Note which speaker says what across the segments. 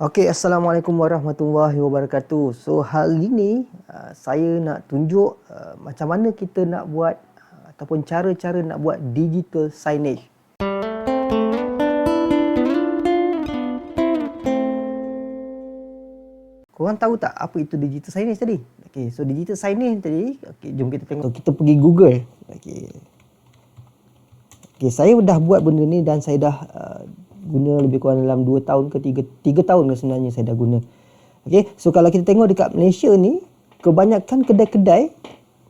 Speaker 1: Okey, Assalamualaikum warahmatullahi wabarakatuh. So, hari ini saya nak tunjuk macam mana kita nak buat ataupun cara-cara nak buat digital signage. Korang tahu tak apa itu digital signage tadi? Okey, so digital signage tadi, okey, jom kita tengok. Kita pergi Google. Okey. Okey, saya dah buat benda ni dan saya dah guna lebih kurang dalam 2 tahun ke 3 tahun ke sebenarnya saya dah guna. Okey, so kalau kita tengok dekat Malaysia ni, kebanyakan kedai-kedai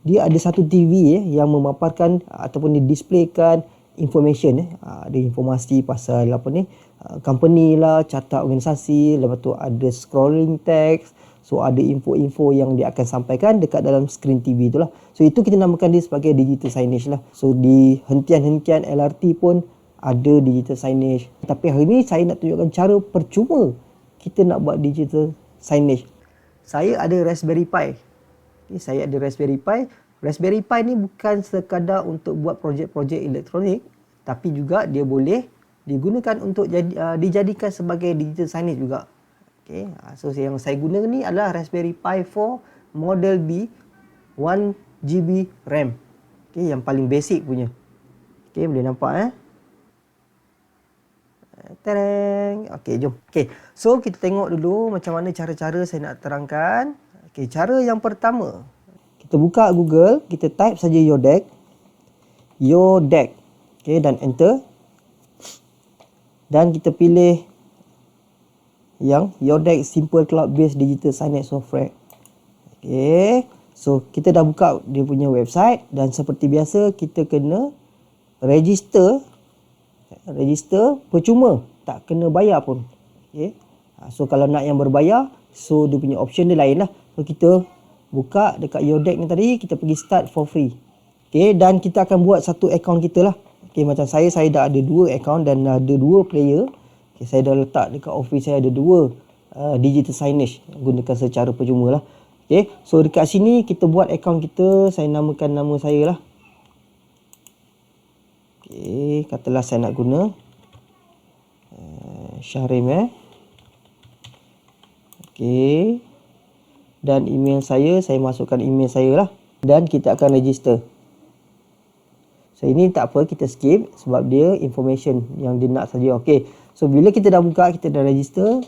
Speaker 1: dia ada satu TV yang memaparkan ataupun didisplaykan information ada informasi pasal apa ni, company lah, carta organisasi, lepas tu ada scrolling text. So ada info-info yang dia akan sampaikan dekat dalam skrin TV itulah. So itu kita namakan dia sebagai digital signage lah. So di hentian-hentian LRT pun ada digital signage. Tapi hari ni saya nak tunjukkan cara percuma kita nak buat digital signage. Saya ada Raspberry Pi. Okay, saya ada Raspberry Pi. Raspberry Pi ni bukan sekadar untuk buat projek-projek elektronik, tapi juga dia boleh digunakan untuk dijadikan sebagai digital signage juga. Okay, so yang saya guna ni adalah Raspberry Pi 4 Model B 1GB RAM. Okay, yang paling basic punya. Okay, boleh nampak Tereng. Okey, jom. Okey, so kita tengok dulu macam mana cara-cara saya nak terangkan. Okey, cara yang pertama, kita buka Google, kita type saja Yodeck. Yodeck. Okey, dan enter. Dan kita pilih yang Yodeck Simple Cloud Based Digital Signage Software. Okey, so kita dah buka dia punya website dan seperti biasa kita kena register percuma, tak kena bayar pun. Okay. So kalau nak yang berbayar, so dia punya option dia lain lah. So kita buka dekat Yodeck ni tadi, kita pergi start for free. Okay, dan kita akan buat satu account kita lah. Okay, macam saya dah ada 2 account dan ada 2 player. Okay, saya dah letak dekat office saya ada 2 digital signage gunakan secara percuma lah. Okay, so dekat sini kita buat account kita, saya namakan nama saya lah. Okay, katalah saya nak guna Syahrim Okay, dan email saya masukkan email saya lah. Dan kita akan register. So ini tak apa, kita skip sebab dia information yang dia nak saja. Okay, so bila kita dah buka, kita dah register,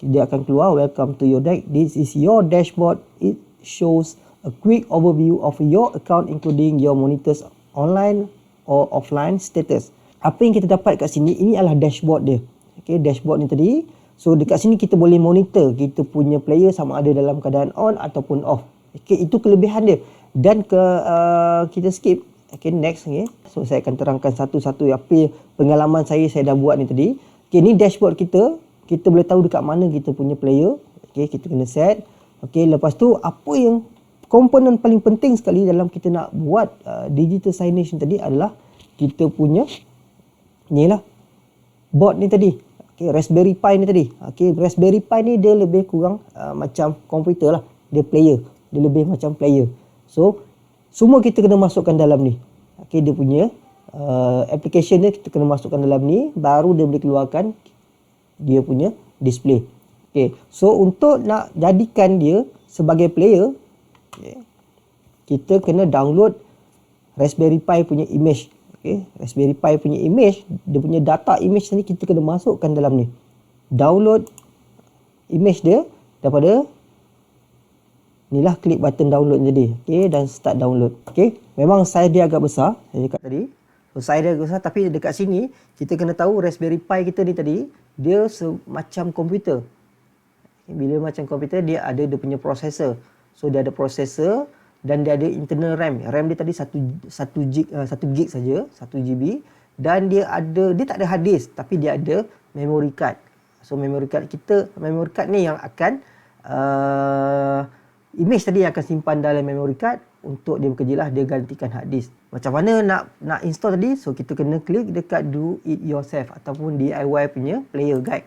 Speaker 1: dia akan keluar welcome to Yodeck. This is your dashboard. It shows a quick overview of your account including your monitors online or offline status. Apa yang kita dapat kat sini, ini adalah dashboard dia. Okay, dashboard ni tadi. So dekat sini kita boleh monitor kita punya player sama ada dalam keadaan on ataupun off. Okay, itu kelebihan dia. Dan kita skip. Okay, next. Okay. So saya akan terangkan satu-satu apa pengalaman saya dah buat ni tadi. Okay, ni dashboard kita. Kita boleh tahu dekat mana kita punya player. Okay, kita kena set. Okay, lepas tu apa yang komponen paling penting sekali dalam kita nak buat digital signage ni tadi adalah kita punya ni lah board ni tadi. Okay, Raspberry Pi ni tadi. Okay, Raspberry Pi ni dia lebih kurang macam komputer lah. Dia player. Dia lebih macam player. So, semua kita kena masukkan dalam ni. Okay, dia punya application dia kita kena masukkan dalam ni. Baru dia boleh keluarkan dia punya display. Okay, so untuk nak jadikan dia sebagai player, okay, kita kena download Raspberry Pi punya image. Okay, Raspberry Pi punya image, dia punya data image ni kita kena masukkan dalam ni. Download image dia daripada inilah, klik button download jadi. Okay, dan start download. Okay, memang size dia agak besar, saya cakap tadi. So, size dia agak besar, tapi dekat sini kita kena tahu Raspberry Pi kita ni tadi dia semacam komputer. Bila macam komputer, dia ada dia punya processor. So dia ada processor dan dia ada internal RAM. RAM dia tadi 1 gig saja, 1GB, dan dia tak ada hard disk, tapi dia ada memory card. So memory card ni yang akan image tadi yang akan simpan dalam memory card. Untuk dia bekerja lah, dia gantikan hard disk. Macam mana nak install tadi? So kita kena klik dekat do it yourself ataupun DIY punya player guide.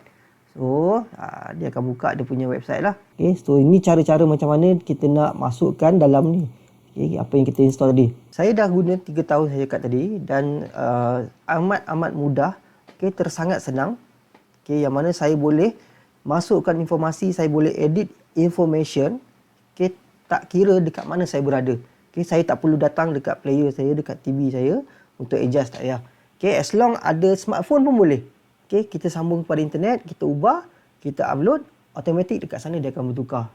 Speaker 1: So, dia akan buka dia punya website lah. Okay, so ini cara-cara macam mana kita nak masukkan dalam ni. Okay, apa yang kita install tadi. Saya dah guna 3 tahun saya cakap tadi dan amat mudah. Okay, tersangat senang. Okay, yang mana saya boleh masukkan informasi, saya boleh edit information. Okay, tak kira dekat mana saya berada. Okay, saya tak perlu datang dekat player saya, dekat TV saya untuk adjust, tak payah. Okay, as long ada smartphone pun boleh. Okay, kita sambung kepada internet, kita ubah, kita upload, automatik dekat sana dia akan bertukar.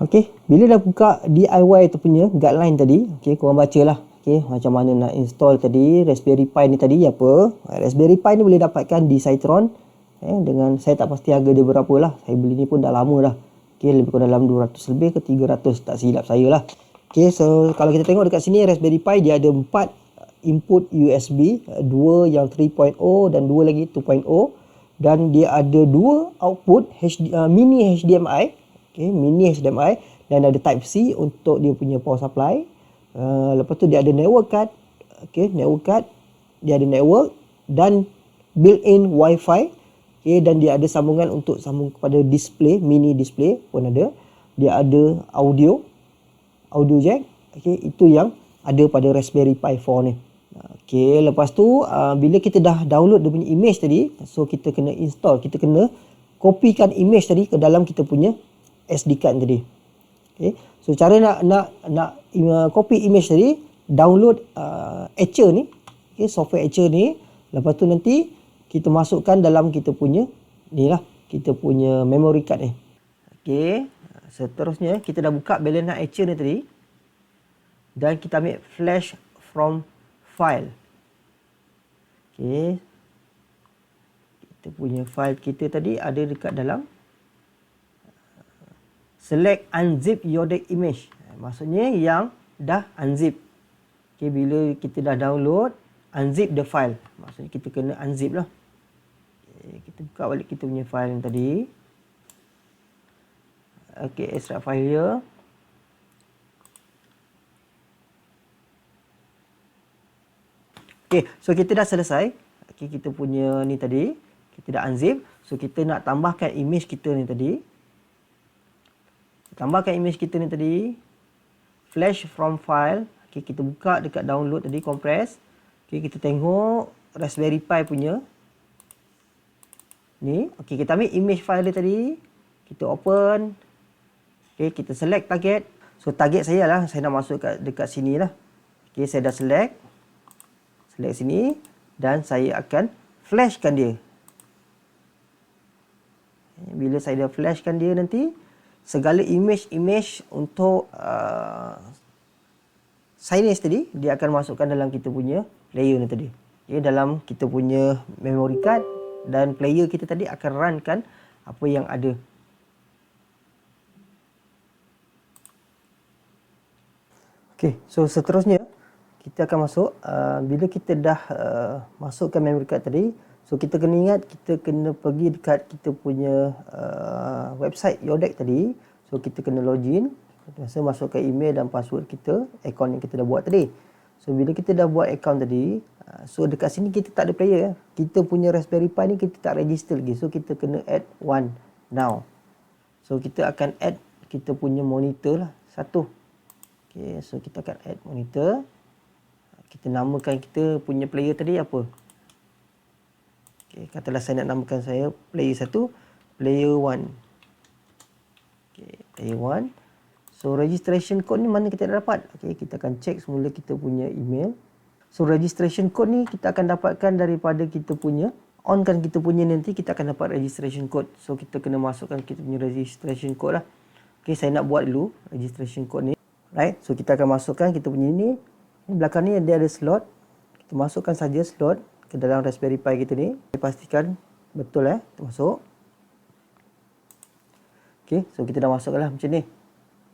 Speaker 1: Okay, bila dah buka DIY tu punya guideline tadi, okay, korang bacalah. Okay, macam mana nak install tadi. Raspberry Pi ni tadi apa? Raspberry Pi ni boleh dapatkan di Citron. Dengan saya tak pasti harga dia berapa lah. Saya beli ni pun dah lama dah. Okay, lebih kurang dalam 200 lebih ke 300, tak silap saya lah. Okay, so kalau kita tengok dekat sini Raspberry Pi dia ada 4 input USB, 2 yang 3.0 dan 2 lagi 2.0, dan dia ada 2 output mini HDMI. Okay, mini HDMI, dan ada Type C untuk dia punya power supply. Lepas tu dia ada network card. Okay, network card, dia ada network dan built-in Wi-Fi. Okay, dan dia ada sambungan untuk sambung kepada display, mini display pun ada. Dia ada audio jack. Okay, itu yang ada pada Raspberry Pi 4 ni. Okay, lepas tu bila kita dah download dia punya image tadi, so kita kena install, kita kena kopikan image tadi ke dalam kita punya SD card tadi. Okay, so cara nak copy image tadi, download Etcher ni, okay, software Etcher ni. Lepas tu nanti kita masukkan dalam kita punya ni lah, kita punya memory card ni. Okay, seterusnya kita dah buka Balena Etcher ni tadi, dan kita ambil flash from file. Okay, kita punya file kita tadi ada dekat dalam select unzip Yodex image. Maksudnya yang dah unzip. Okay, bila kita dah download, unzip the file. Maksudnya kita kena unzip lah. Okay, kita buka balik kita punya file yang tadi. Okay, extract file here. Okay, so kita dah selesai. Okay, kita punya ni tadi, kita dah unzip. So kita nak tambahkan image kita ni tadi. Tambahkan image kita ni tadi, flash from file. Okay, kita buka dekat download tadi, compress. Okay, kita tengok Raspberry Pi punya ni. Okay, kita ambil image file dia tadi, kita open. Okay, kita select target. So target saya lah, saya nak masuk dekat sini lah. Okay, saya dah select sini, dan saya akan flashkan dia. Bila saya dah flashkan dia nanti, segala image untuk Chinese tadi, dia akan masukkan dalam kita punya player ni tadi. Okay, dalam kita punya memory card, dan player kita tadi akan runkan apa yang ada. Okay, so seterusnya kita akan masuk. Bila kita dah masukkan memory card tadi, so kita kena ingat, kita kena pergi dekat kita punya website Yodex tadi. So kita kena login, biasa masukkan email dan password kita, akaun yang kita dah buat tadi. So bila kita dah buat akaun tadi, so dekat sini kita tak ada player. Kita punya Raspberry Pi ni kita tak register lagi. So kita kena add one now. So kita akan add kita punya monitor lah, satu. Okay, so kita akan add monitor. Kita namakan kita punya player tadi apa? Okay, katalah saya nak namakan saya player 1, player 1. Okay, player 1. So registration code ni mana kita dapat? Okay, kita akan check semula kita punya email. So registration code ni kita akan dapatkan daripada kita punya, onkan kita punya nanti kita akan dapat registration code. So kita kena masukkan kita punya registration code lah. Okay, saya nak buat dulu registration code ni. Right, so kita akan masukkan kita punya ni. Belakang ni dia ada slot. Kita masukkan saja slot ke dalam Raspberry Pi kita ni. Pastikan betul kita masuk. Okay, so kita dah masukkan lah macam ni.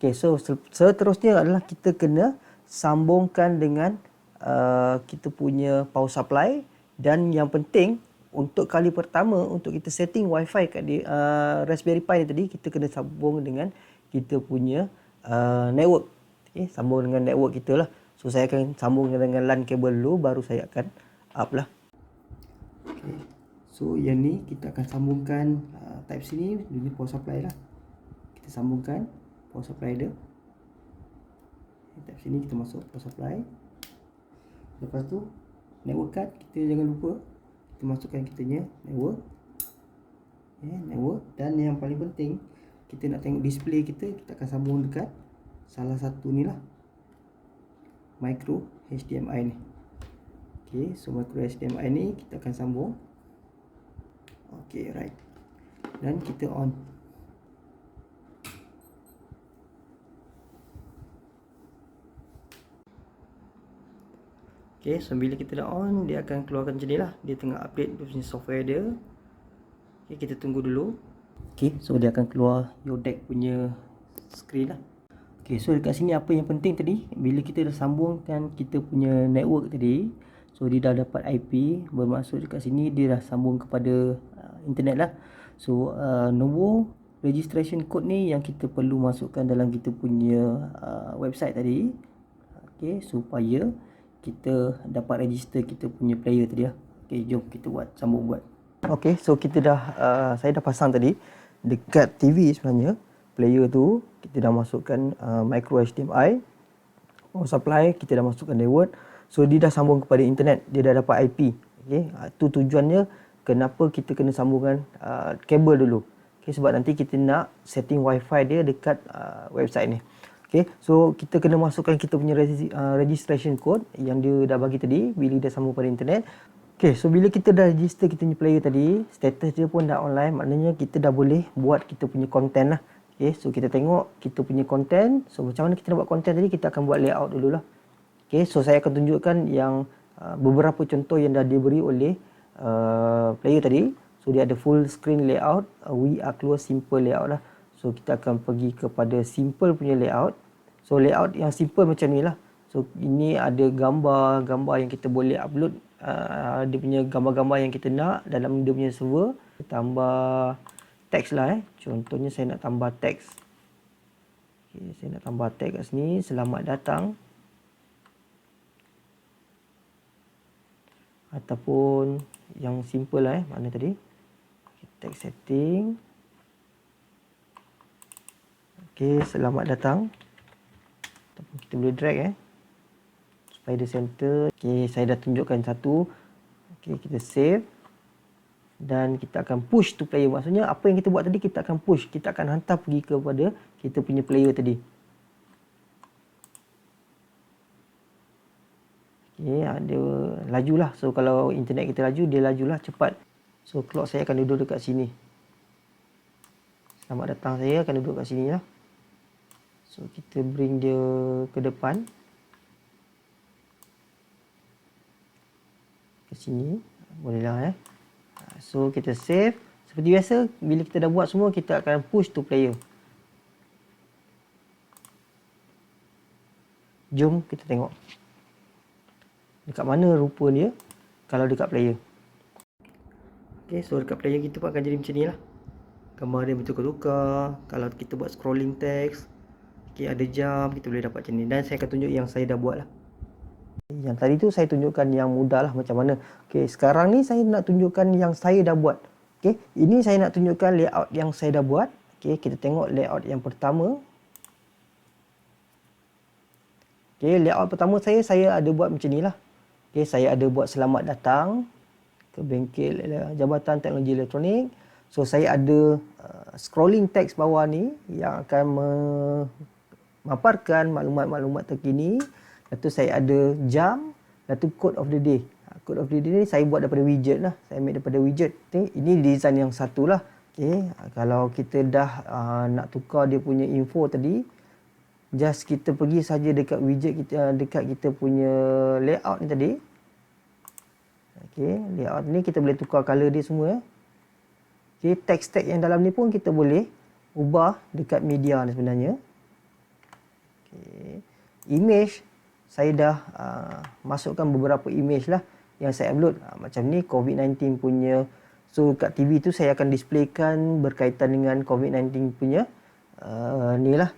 Speaker 1: Okay, so seterusnya adalah kita kena sambungkan dengan kita punya power supply. Dan yang penting, untuk kali pertama untuk kita setting wifi kat di Raspberry Pi ni tadi, kita kena sambung dengan kita punya network. Okay, sambung dengan network kita lah. So saya akan sambung dengan LAN kabel dulu, baru saya akan up lah. Okay, so yang ni kita akan sambungkan type C ni, ini power supply lah. Kita sambungkan power supply dia. Type C ni kita masuk power supply. Lepas tu network card kita jangan lupa kita masukkan kita punya network. Network. Dan yang paling penting, kita nak tengok display kita akan sambung dekat salah satu ni lah, micro HDMI ni. Okay, so micro HDMI ni kita akan sambung. Okay, right. Dan kita on. Okay, so bila kita dah on, dia akan keluarkan macam ni lah. Dia tengah update dia punya software dia. Okay, kita tunggu dulu. Okay, so dia akan keluar Yodex punya screen lah. Okay, so dekat sini apa yang penting tadi, bila kita dah sambungkan kita punya network tadi, so dia dah dapat IP, bermaksud dekat sini dia dah sambung kepada internet lah. So nombor registration code ni yang kita perlu masukkan dalam kita punya website tadi. Okay, supaya kita dapat register kita punya player tadi lah. Okay, jom kita sambung buat. Okay, so kita dah saya dah pasang tadi dekat TV sebenarnya. Player tu kita dah masukkan micro HDMI, power supply, kita dah masukkan network. So dia dah sambung kepada internet, dia dah dapat IP. Okay, tu tujuannya kenapa kita kena sambungkan kabel dulu. Okay, sebab nanti kita nak setting wifi dia dekat website ni. Okay, so kita kena masukkan kita punya registration code yang dia dah bagi tadi bila dia sambung pada internet. Okay, so bila kita dah register kita punya player tadi, status dia pun dah online, maknanya kita dah boleh buat kita punya content lah. Okay, so kita tengok kita punya content. So macam mana kita nak buat content tadi, kita akan buat layout dulu lah. Okay, so saya akan tunjukkan yang beberapa contoh yang dah diberi oleh player tadi. So dia ada full screen layout, we are close simple layout lah. So kita akan pergi kepada simple punya layout. So layout yang simple macam ni lah. So ini ada gambar yang kita boleh upload, dia punya gambar-gambar yang kita nak dalam dia punya server. Tambah teks lah Contohnya saya nak tambah teks. Okay, saya nak tambah teks kat sini, selamat datang. Ataupun yang simple lah mana tadi. Okay, teks setting. Okay, selamat datang. Ataupun kita boleh drag supaya dia center. Okay, saya dah tunjukkan satu. Okay, kita save. Dan kita akan push to player. Maksudnya apa yang kita buat tadi kita akan push. Kita akan hantar pergi kepada kita punya player tadi. Okay, ada lajulah. So kalau internet kita laju, dia lajulah cepat. So clock saya akan duduk dekat sini. Selamat datang saya akan duduk kat sini lah. So kita bring dia ke depan. Ke sini. Boleh lah So kita save. Seperti biasa, bila kita dah buat semua, kita akan push to player. Jom kita tengok dekat mana rupa dia kalau dekat player. Okay, so dekat player kita pun akan jadi macam ni lah. Gambar dia bertukar-tukar. Kalau kita buat scrolling text, okay, ada jam, kita boleh dapat macam ni. Dan saya akan tunjuk yang saya dah buat lah. Yang tadi tu saya tunjukkan yang mudah lah macam mana. Okay, sekarang ni saya nak tunjukkan yang saya dah buat. Okay, ini saya nak tunjukkan layout yang saya dah buat. Okay, kita tengok layout yang pertama. Okay, layout pertama saya ada buat macam ni lah. Okay, saya ada buat selamat datang ke bengkel Jabatan Teknologi Elektronik. So saya ada scrolling text bawah ni yang akan memaparkan maklumat-maklumat terkini. Lepas tu saya ada jam, lepas tu code of the day. Code of the day ni saya buat daripada widget lah. Saya make daripada widget. Okay, ini design yang satu lah. Okay, kalau kita dah nak tukar dia punya info tadi, just kita pergi saja dekat widget kita, dekat kita punya layout ni tadi. Okay, layout ni kita boleh tukar color dia semua. Okay, text tag yang dalam ni pun kita boleh ubah dekat media ni sebenarnya. Okay, image saya dah masukkan beberapa image lah yang saya upload. Macam ni COVID-19 punya. So kat TV tu saya akan displaykan berkaitan dengan COVID-19 punya ni lah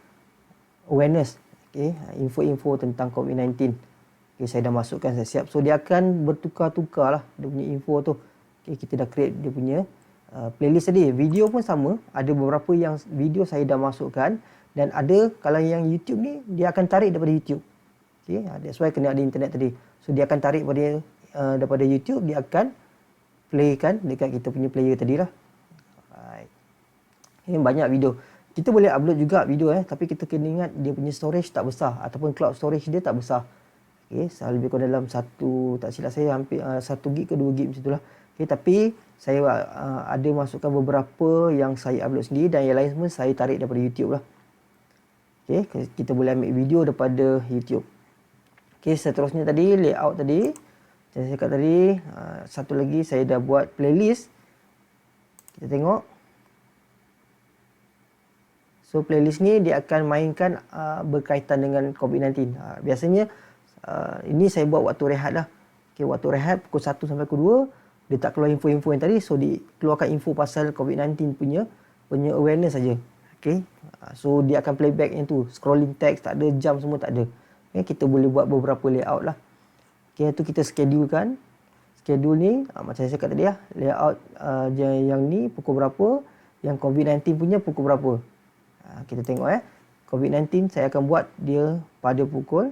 Speaker 1: awareness. Okay, info-info tentang COVID-19. Okay, saya dah masukkan, saya siap. So dia akan bertukar-tukar lah dia punya info tu. Okay, kita dah create dia punya playlist tadi. Video pun sama. Ada beberapa yang video saya dah masukkan. Dan ada kalau yang YouTube ni dia akan tarik daripada YouTube. Okay, that's why kena ada internet tadi. So dia akan tarik daripada YouTube, dia akan playkan dekat kita punya player tadi lah. Ini banyak video. Kita boleh upload juga video tapi kita kena ingat dia punya storage tak besar ataupun cloud storage dia tak besar. Okey, lebih kurang dalam tak silap saya hampir 1 gig ke 2 gig macam itulah. Okey, tapi saya ada masukkan beberapa yang saya upload sendiri dan yang lain semua saya tarik daripada YouTube lah. Okey, kita boleh ambil video daripada YouTube. Okey, seterusnya tadi layout tadi. Saya cakap tadi, satu lagi saya dah buat playlist. Kita tengok. So playlist ni dia akan mainkan berkaitan dengan COVID-19. Biasanya ini saya buat waktu rehat lah. Okay, waktu rehat pukul 1 sampai pukul 2 dia tak keluar info-info yang tadi, so dikeluarkan info pasal COVID-19 punya awareness saja. Okay, so dia akan playback yang tu, scrolling text tak ada, jam semua tak ada. Okay, kita boleh buat beberapa layout lah. Okay, tu kita schedulekan. Schedule ni macam saya cakap tadi lah, layout yang ni pukul berapa, yang COVID-19 punya pukul berapa. Kita tengok COVID-19 saya akan buat dia pada pukul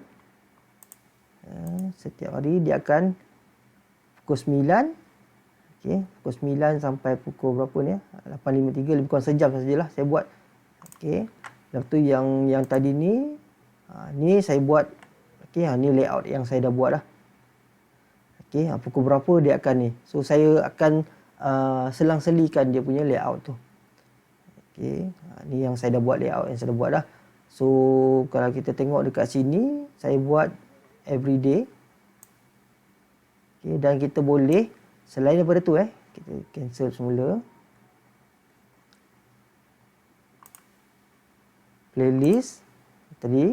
Speaker 1: setiap hari dia akan pukul 9. Okey, pukul 9 sampai pukul berapa ni 8.53, lebih kurang sejam sajalah saya buat. Okey, lepas tu yang tadi ni ni saya buat. Okey, ni layout yang saya dah buat lah. Okey, pukul berapa dia akan ni. So saya akan selang-selikan dia punya layout tu. Okey, ni yang saya dah buat, layout yang saya dah buat dah. So kalau kita tengok dekat sini saya buat everyday. Okey, dan kita boleh selain daripada tu kita cancel semula. Playlist tadi.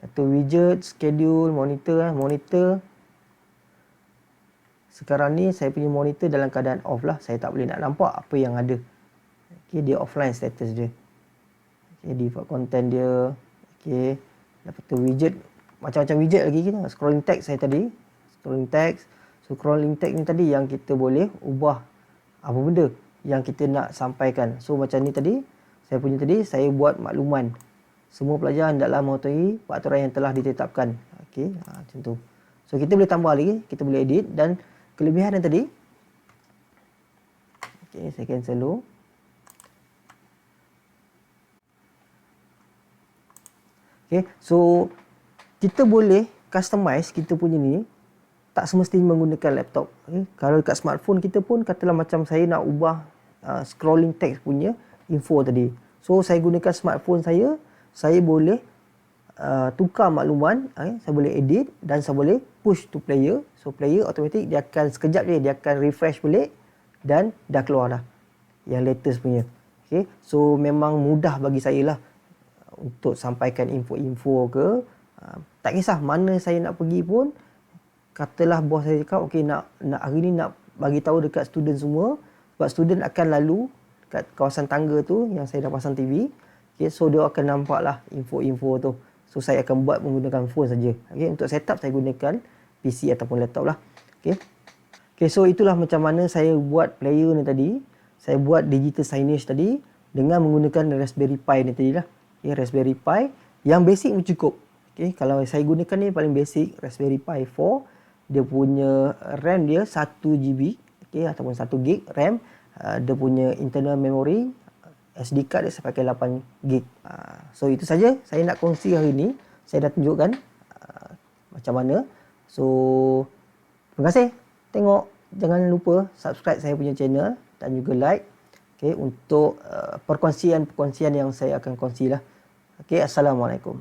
Speaker 1: Atau widget, schedule, monitor monitor. Sekarang ni saya punya monitor dalam keadaan off lah. Saya tak boleh nak nampak apa yang ada. Okey, dia offline status dia. Okey, default content dia. Okey, lepas tu widget, macam-macam widget lagi kita. Scrolling text saya tadi. Scrolling text. So scrolling text ni tadi yang kita boleh ubah apa benda yang kita nak sampaikan. So macam ni tadi, saya punya tadi saya buat makluman. Semua pelajar hendaklah mematuhi peraturan yang telah ditetapkan. Okey, macam tu. So kita boleh tambah lagi, kita boleh edit, dan kelebihan yang tadi. Okey, saya cancel dulu. Okay, so kita boleh customize kita punya ni, tak semestinya menggunakan laptop. Okay, kalau dekat smartphone kita pun, katalah macam saya nak ubah scrolling text punya info tadi. So saya gunakan smartphone saya boleh tukar makluman, saya boleh edit dan saya boleh push to player. So player automatic dia akan sekejap dia akan refresh balik dan dah keluar dah yang latest punya. Okay, so memang mudah bagi saya lah untuk sampaikan info-info ke. Tak kisah mana saya nak pergi pun, katalah bos saya cakap okey nak hari ni nak bagi tahu dekat student semua, sebab student akan lalu kat kawasan tangga tu yang saya dah pasang TV. Okay, so dia akan nampak lah info-info tu. So saya akan buat menggunakan phone saja. Okay, untuk setup saya gunakan PC ataupun laptop lah. Okay, so itulah macam mana saya buat player ni tadi. Saya buat digital signage tadi dengan menggunakan Raspberry Pi ni tadi lah. Okay, Raspberry Pi yang basic pun cukup. Okay, kalau saya gunakan ni paling basic, Raspberry Pi 4. Dia punya RAM dia 1GB, okay, ataupun 1GB RAM. Dia punya internal memory SD card dia saya pakai 8GB. So itu saja saya nak kongsi hari ni. Saya dah tunjukkan macam mana. So terima kasih tengok. Jangan lupa subscribe saya punya channel dan juga like, okay, untuk perkongsian yang saya akan kongsi lah. Okay, Assalamualaikum.